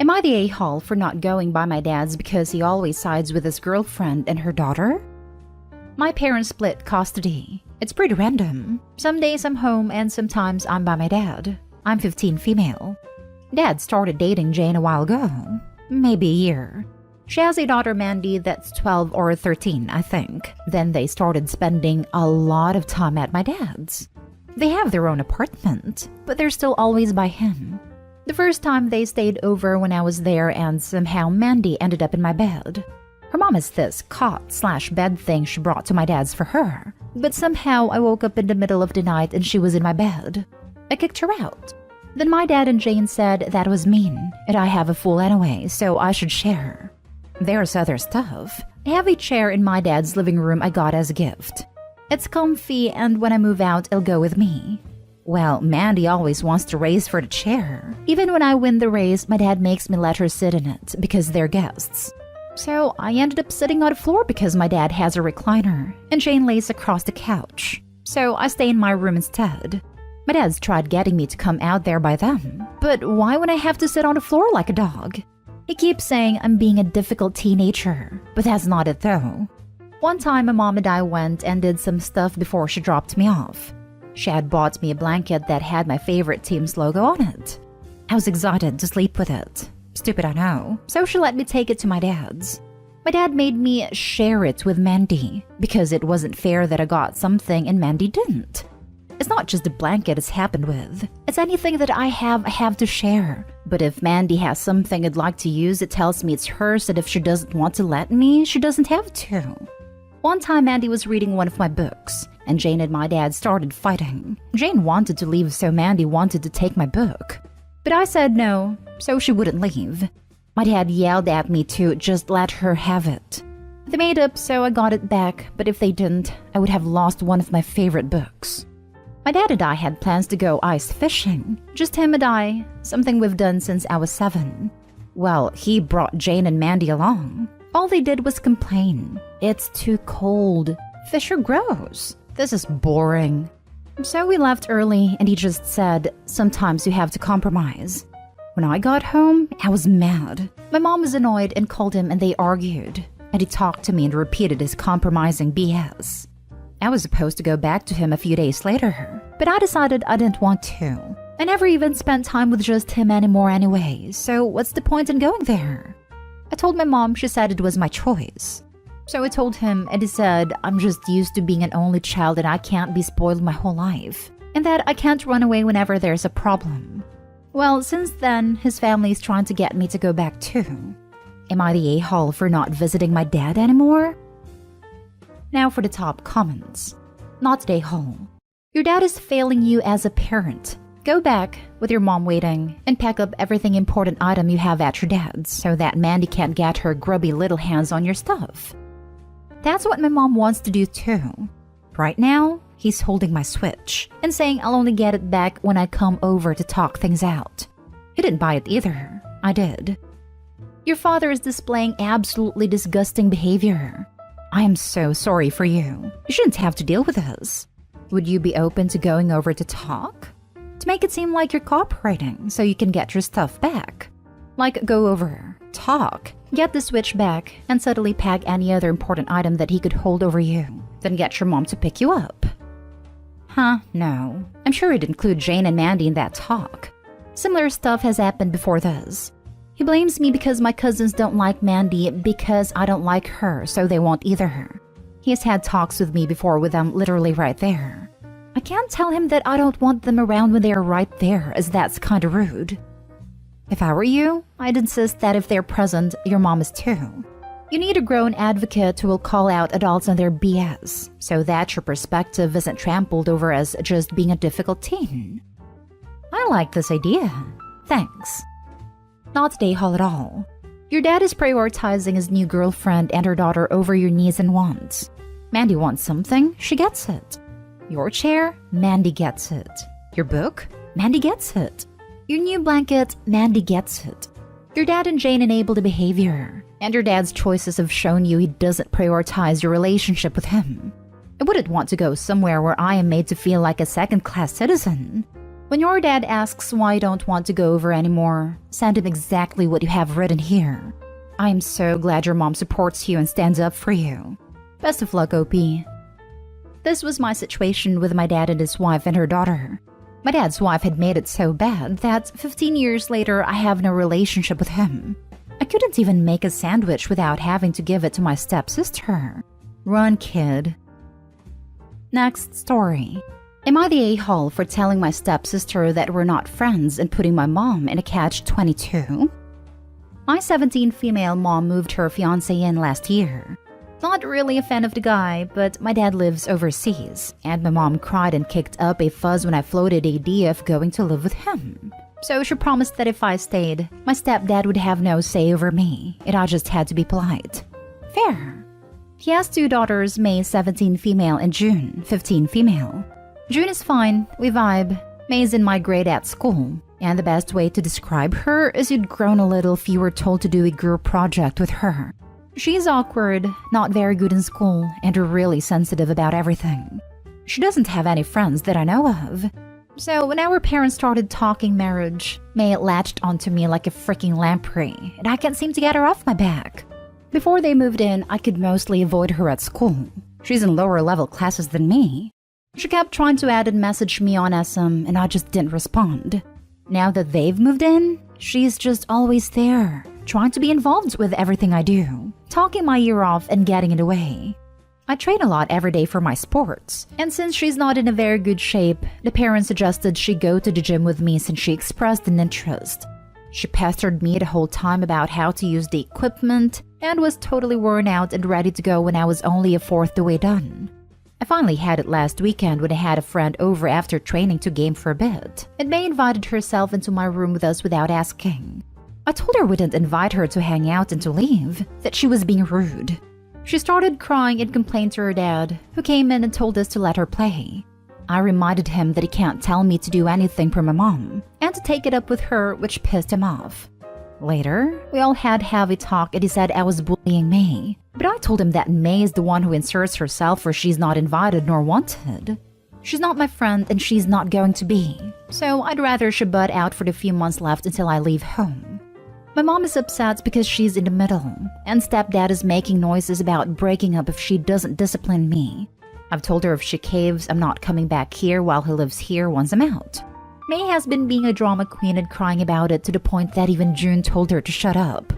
Am I the a-hole for not going by my dad's because he always sides with his girlfriend and her daughter? My parents split custody. It's pretty random. Some days I'm home and sometimes I'm by my dad. I'm 15 female. Dad started dating Jane a while ago. Maybe a year. She has a daughter, Mandy, that's 12 or 13, I think. Then they started spending a lot of time at my dad's. They have their own apartment, but they're still always by him. The first time they stayed over when I was there and somehow Mandy ended up in my bed. Her mom has this cot/bed thing she brought to my dad's for her. But somehow I woke up in the middle of the night and she was in my bed. I kicked her out. Then my dad and Jane said that was mean, and I have a fool anyway, so I should share. There's other stuff. I have a chair in my dad's living room I got as a gift. It's comfy, and when I move out, it'll go with me. Well, Mandy always wants to race for the chair. Even when I win the race, my dad makes me let her sit in it because they're guests. So I ended up sitting on the floor because my dad has a recliner, and Jane lays across the couch. So I stay in my room instead. My dad's tried getting me to come out there by them, but why would I have to sit on the floor like a dog? He keeps saying I'm being a difficult teenager, but that's not it though. One time my mom and I went and did some stuff before she dropped me off. She had bought me a blanket that had my favorite team's logo on it. I was excited to sleep with it. Stupid, I know. So she let me take it to my dad's. My dad made me share it with Mandy because it wasn't fair that I got something and Mandy didn't. It's not just the blanket it's happened with. It's anything that I have to share. But if Mandy has something I'd like to use, it tells me it's hers, and if she doesn't want to let me, she doesn't have to. One time Mandy was reading one of my books, and Jane and my dad started fighting. Jane wanted to leave, so Mandy wanted to take my book. But I said no, so she wouldn't leave. My dad yelled at me to just let her have it. They made up, so I got it back, but if they didn't, I would have lost one of my favorite books. My dad and I had plans to go ice fishing. Just him and I, something we've done since I was 7. Well, he brought Jane and Mandy along. All they did was complain. It's too cold. Fish are gross. This is boring. So we left early and he just said, sometimes you have to compromise. When I got home, I was mad. My mom was annoyed and called him and they argued. And he talked to me and repeated his compromising BS. I was supposed to go back to him a few days later, but I decided I didn't want to. I never even spent time with just him anymore anyway, so what's the point in going there? I told my mom, she said it was my choice. So I told him, and he said, I'm just used to being an only child and I can't be spoiled my whole life, and that I can't run away whenever there's a problem. Well, since then, his family is trying to get me to go back too. Am I the a-hole for not visiting my dad anymore? Now for the top comments. Not the a-hole. Your dad is failing you as a parent. Go back, with your mom waiting, and pack up everything important item you have at your dad's so that Mandy can't get her grubby little hands on your stuff. That's what my mom wants to do too. Right now, he's holding my Switch and saying I'll only get it back when I come over to talk things out. He didn't buy it either. I did. Your father is displaying absolutely disgusting behavior. I am so sorry for you. You shouldn't have to deal with this. Would you be open to going over to talk? To make it seem like you're cooperating so you can get your stuff back. Like go over, talk, get the Switch back, and suddenly pack any other important item that he could hold over you. Then get your mom to pick you up. Huh, no. I'm sure he'd include Jane and Mandy in that talk. Similar stuff has happened before this. He blames me because my cousins don't like Mandy because I don't like her, so they won't either. He has had talks with me before with them literally right there. I can't tell him that I don't want them around when they are right there, as that's kinda rude. If I were you, I'd insist that if they're present, your mom is too. You need a grown advocate who will call out adults on their BS, so that your perspective isn't trampled over as just being a difficult teen. I like this idea. Thanks. Not the a-hole at all. Your dad is prioritizing his new girlfriend and her daughter over your needs and wants. Mandy wants something, she gets it. Your chair, Mandy gets it. Your book, Mandy gets it. Your new blanket, Mandy gets it. Your dad and Jane enable the behavior, and your dad's choices have shown you he doesn't prioritize your relationship with him. I wouldn't want to go somewhere where I am made to feel like a second-class citizen. When your dad asks why you don't want to go over anymore, send him exactly what you have written here. I am so glad your mom supports you and stands up for you. Best of luck, OP. This was my situation with my dad and his wife and her daughter. My dad's wife had made it so bad that 15 years later I have no relationship with him. I couldn't even make a sandwich without having to give it to my stepsister. Run, kid. Next story. Am I the a-hole for telling my stepsister that we're not friends and putting my mom in a catch-22? My 17 female mom moved her fiancé in last year. Not really a fan of the guy, but my dad lives overseas, and my mom cried and kicked up a fuss when I floated the idea of going to live with him. So she promised that if I stayed, my stepdad would have no say over me, and I just had to be polite. Fair. He has 2 daughters, May 17 female and June 15 female. June is fine, we vibe. May is in my grade at school, and the best way to describe her is you'd grown a little if you were told to do a group project with her. She's awkward, not very good in school, and really sensitive about everything. She doesn't have any friends that I know of. So when our parents started talking marriage, May latched onto me like a freaking lamprey, and I can't seem to get her off my back. Before they moved in, I could mostly avoid her at school. She's in lower level classes than me. She kept trying to add and message me on SM, and I just didn't respond. Now that they've moved in, she's just always there, trying to be involved with everything I do, talking my ear off and getting it away. I train a lot every day for my sports, and since she's not in a very good shape, the parents suggested she go to the gym with me since she expressed an interest. She pestered me the whole time about how to use the equipment and was totally worn out and ready to go when I was only a fourth the way done. I finally had it last weekend when I had a friend over after training to game for a bit, and May invited herself into my room with us without asking. I told her we didn't invite her to hang out and to leave, that she was being rude. She started crying and complained to her dad, who came in and told us to let her play. I reminded him that he can't tell me to do anything for my mom, and to take it up with her, which pissed him off. Later, we all had heavy talk and he said I was bullying May, but I told him that May is the one who inserts herself where she's not invited nor wanted. She's not my friend and she's not going to be, so I'd rather she butt out for the few months left until I leave home. My mom is upset because she's in the middle, and stepdad is making noises about breaking up if she doesn't discipline me. I've told her if she caves, I'm not coming back here while he lives here once I'm out. May has been being a drama queen and crying about it to the point that even June told her to shut up.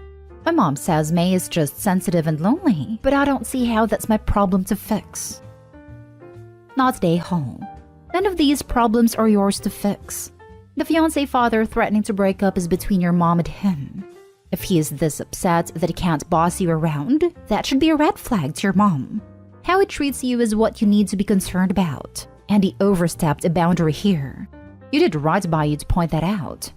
My mom says May is just sensitive and lonely, but I don't see how that's my problem to fix. Not day home. None of these problems are yours to fix. The fiancé father threatening to break up is between your mom and him. If he is this upset that he can't boss you around, that should be a red flag to your mom. How he treats you is what you need to be concerned about, and he overstepped a boundary here. You did right by you to point that out.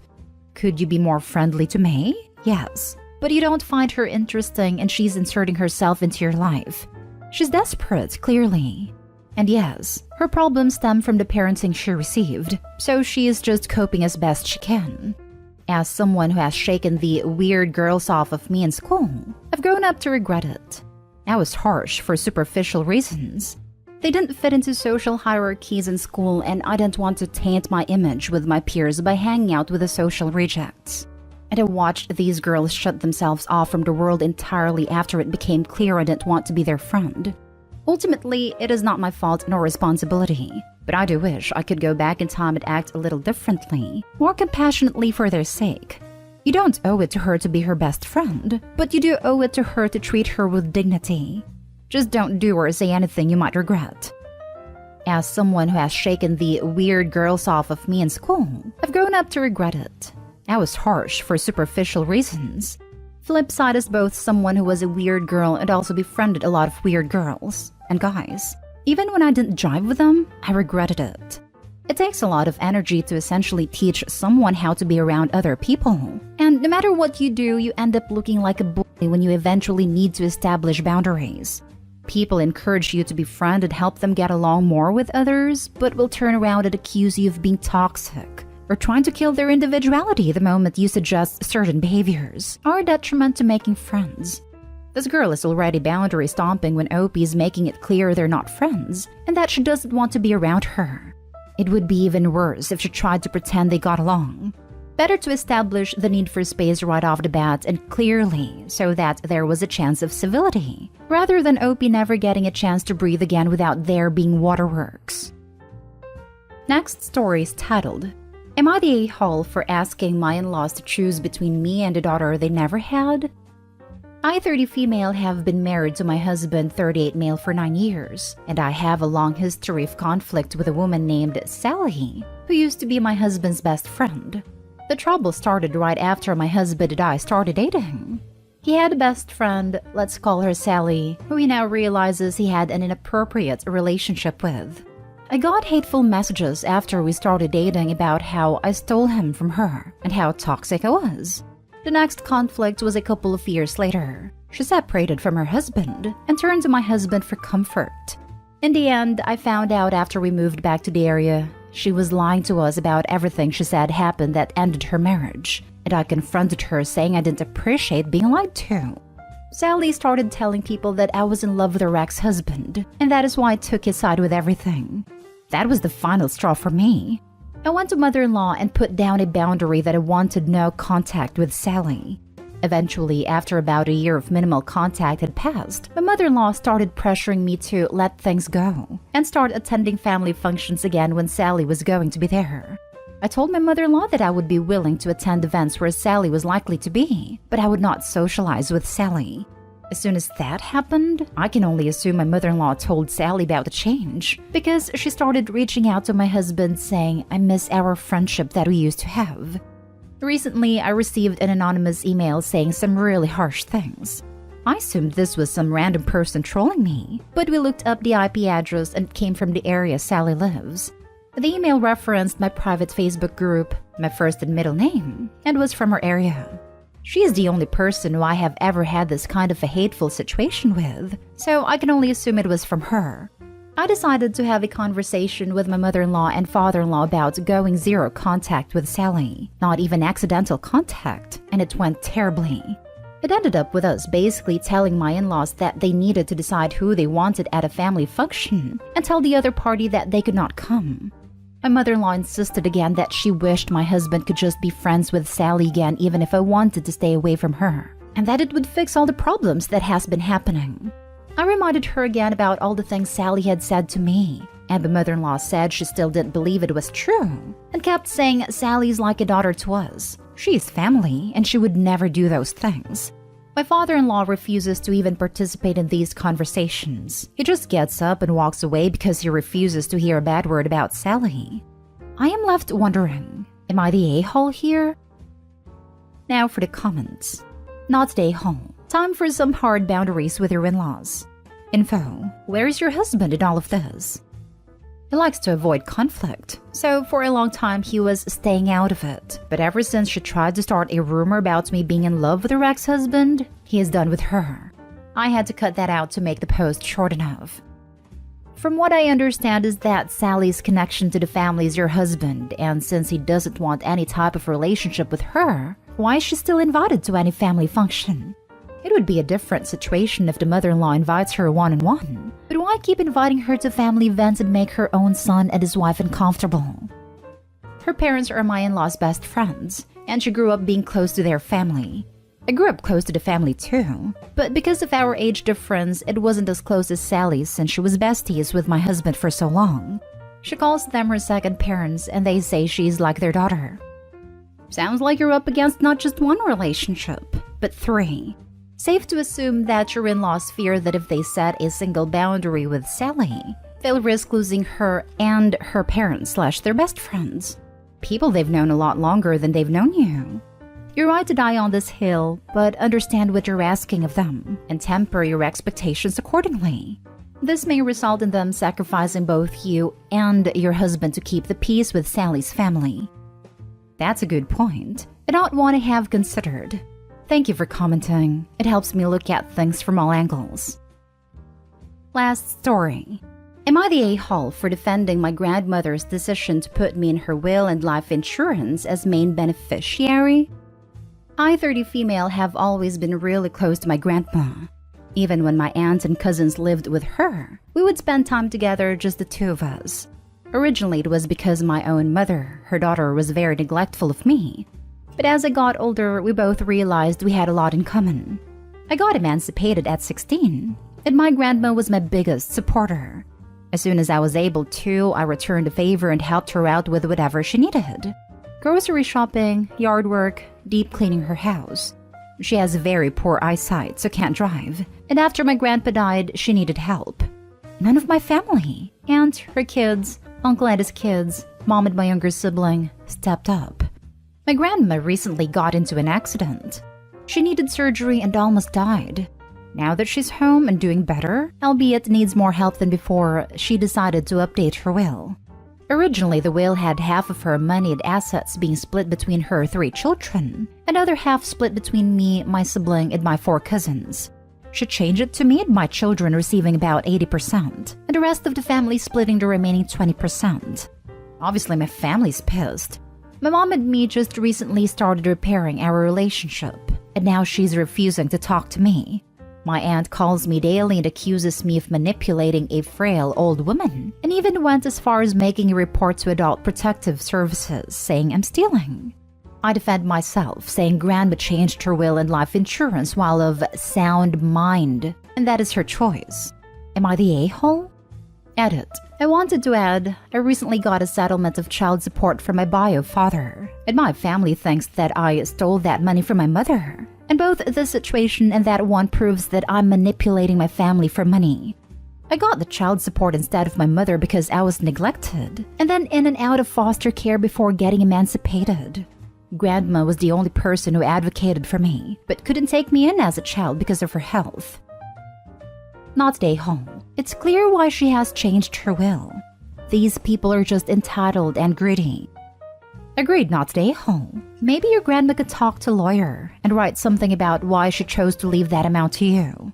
Could you be more friendly to May? Yes, but you don't find her interesting and she's inserting herself into your life. She's desperate, clearly. And yes, her problems stem from the parenting she received, so she is just coping as best she can. As someone who has shaken the weird girls off of me in school, I've grown up to regret it. I was harsh for superficial reasons. They didn't fit into social hierarchies in school, and I didn't want to taint my image with my peers by hanging out with the social rejects. And I watched these girls shut themselves off from the world entirely after it became clear I didn't want to be their friend. Ultimately, it is not my fault nor responsibility, but I do wish I could go back in time and act a little differently, more compassionately for their sake. You don't owe it to her to be her best friend, but you do owe it to her to treat her with dignity. Just don't do or say anything you might regret. As someone who has shaken the weird girls off of me in school, I've grown up to regret it. I was harsh for superficial reasons. Flip side is both someone who was a weird girl and also befriended a lot of weird girls and guys. Even when I didn't jive with them, I regretted it. It takes a lot of energy to essentially teach someone how to be around other people. And no matter what you do, you end up looking like a bully when you eventually need to establish boundaries. People encourage you to befriend and help them get along more with others, but will turn around and accuse you of being toxic or trying to kill their individuality the moment you suggest certain behaviors, or a detriment to making friends. This girl is already boundary stomping when OP is making it clear they're not friends and that she doesn't want to be around her. It would be even worse if she tried to pretend they got along. Better to establish the need for space right off the bat and clearly so that there was a chance of civility, rather than Opie never getting a chance to breathe again without there being waterworks. Next story is titled, Am I the a-hole for asking my in-laws to choose between me and a daughter they never had? I, 30 female, have been married to my husband, 38 male, for 9 years, and I have a long history of conflict with a woman named Sally, who used to be my husband's best friend. The trouble started right after my husband and I started dating. He had a best friend, let's call her Sally, who he now realizes he had an inappropriate relationship with. I got hateful messages after we started dating about how I stole him from her and how toxic I was. The next conflict was a couple of years later. She separated from her husband and turned to my husband for comfort. In the end, I found out after we moved back to the area, she was lying to us about everything she said happened that ended her marriage, and I confronted her saying I didn't appreciate being lied to. Sally started telling people that I was in love with her ex-husband, and that is why I took his side with everything. That was the final straw for me. I went to mother-in-law and put down a boundary that I wanted no contact with Sally. Eventually, after about a year of minimal contact had passed, my mother-in-law started pressuring me to let things go and start attending family functions again when Sally was going to be there. I told my mother-in-law that I would be willing to attend events where Sally was likely to be, but I would not socialize with Sally. As soon as that happened, I can only assume my mother-in-law told Sally about the change, because she started reaching out to my husband saying, I miss our friendship that we used to have. Recently, I received an anonymous email saying some really harsh things. I assumed this was some random person trolling me, but we looked up the IP address and it came from the area Sally lives. The email referenced my private Facebook group, my first and middle name, and was from her area. She is the only person who I have ever had this kind of a hateful situation with, so I can only assume it was from her. I decided to have a conversation with my mother-in-law and father-in-law about going zero contact with Sally, not even accidental contact, and it went terribly. It ended up with us basically telling my in-laws that they needed to decide who they wanted at a family function and tell the other party that they could not come. My mother-in-law insisted again that she wished my husband could just be friends with Sally again even if I wanted to stay away from her, and that it would fix all the problems that has been happening. I reminded her again about all the things Sally had said to me, and the mother-in-law said she still didn't believe it was true, and kept saying Sally's like a daughter to us. She is family, and she would never do those things. My father-in-law refuses to even participate in these conversations. He just gets up and walks away because he refuses to hear a bad word about Sally. I am left wondering, am I the a-hole here? Now for the comments. Not the a-hole. Time for some hard boundaries with your in-laws. Info. Where is your husband in all of this? He likes to avoid conflict, so for a long time he was staying out of it. But ever since she tried to start a rumor about me being in love with her ex-husband, he is done with her. I had to cut that out to make the post short enough. From what I understand is that Sally's connection to the family is your husband, and since he doesn't want any type of relationship with her, why is she still invited to any family function? It would be a different situation if the mother-in-law invites her one-on-one. But why keep inviting her to family events and make her own son and his wife uncomfortable? Her parents are my in-law's best friends, and she grew up being close to their family. I grew up close to the family too, but because of our age difference, it wasn't as close as Sally's since she was besties with my husband for so long. She calls them her second parents, and they say she's like their daughter. Sounds like you're up against not just one relationship, but 3. Safe to assume that your in-laws fear that if they set a single boundary with Sally, they'll risk losing her and her parents/their best friends. People they've known a lot longer than they've known you. You're right to die on this hill, but understand what you're asking of them and temper your expectations accordingly. This may result in them sacrificing both you and your husband to keep the peace with Sally's family. That's a good point. I don't want to have considered. Thank you for commenting. It helps me look at things from all angles. Last story. Am I the a-hole for defending my grandmother's decision to put me in her will and life insurance as main beneficiary? I, 30 female, have always been really close to my grandma. Even when my aunts and cousins lived with her, we would spend time together, just the two of us. Originally, it was because my own mother, her daughter, was very neglectful of me. But as I got older, we both realized we had a lot in common. I got emancipated at 16, and my grandma was my biggest supporter. As soon as I was able to, I returned the favor and helped her out with whatever she needed. Grocery shopping, yard work, deep cleaning her house. She has very poor eyesight, so can't drive. And after my grandpa died, she needed help. None of my family, aunt, her kids, uncle and his kids, mom and my younger sibling, stepped up. My grandma recently got into an accident. She needed surgery and almost died. Now that she's home and doing better, albeit needs more help than before, she decided to update her will. Originally, the will had half of her money and assets being split between her 3 children, another half split between me, my sibling, and my 4 cousins. She changed it to me and my children receiving about 80%, and the rest of the family splitting the remaining 20%. Obviously, my family's pissed. My mom and me just recently started repairing our relationship, and now she's refusing to talk to me. My aunt calls me daily and accuses me of manipulating a frail old woman, and even went as far as making a report to Adult Protective Services, saying I'm stealing. I defend myself, saying Grandma changed her will and life insurance while of sound mind, and that is her choice. Am I the a-hole? Edit. I wanted to add, I recently got a settlement of child support from my bio father, and my family thinks that I stole that money from my mother. And both this situation and that one proves that I'm manipulating my family for money. I got the child support instead of my mother because I was neglected, and then in and out of foster care before getting emancipated. Grandma was the only person who advocated for me, but couldn't take me in as a child because of her health. Not stay home. It's clear why she has changed her will. These people are just entitled and greedy. Agreed, not stay home. Maybe your grandma could talk to a lawyer and write something about why she chose to leave that amount to you.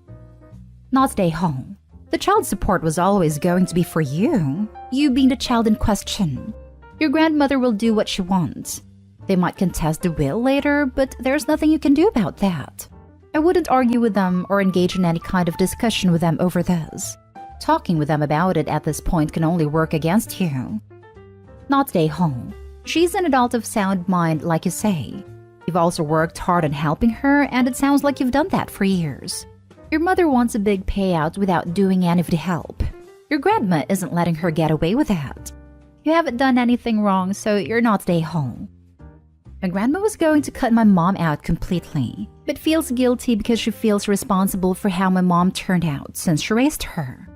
Not stay home. The child support was always going to be for you being the child in question. Your grandmother will do what she wants. They might contest the will later, but there's nothing you can do about that. I wouldn't argue with them or engage in any kind of discussion with them over this. Talking with them about it at this point can only work against you. Not stay home. She's an adult of sound mind, like you say. You've also worked hard on helping her, and it sounds like you've done that for years. Your mother wants a big payout without doing any of the help. Your grandma isn't letting her get away with that. You haven't done anything wrong, so you're not stay home. My grandma was going to cut my mom out completely, but feels guilty because she feels responsible for how my mom turned out since she raised her.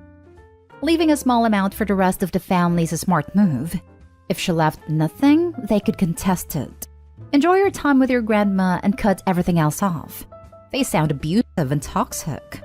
Leaving a small amount for the rest of the family is a smart move. If she left nothing, they could contest it. Enjoy your time with your grandma and cut everything else off. They sound abusive and toxic.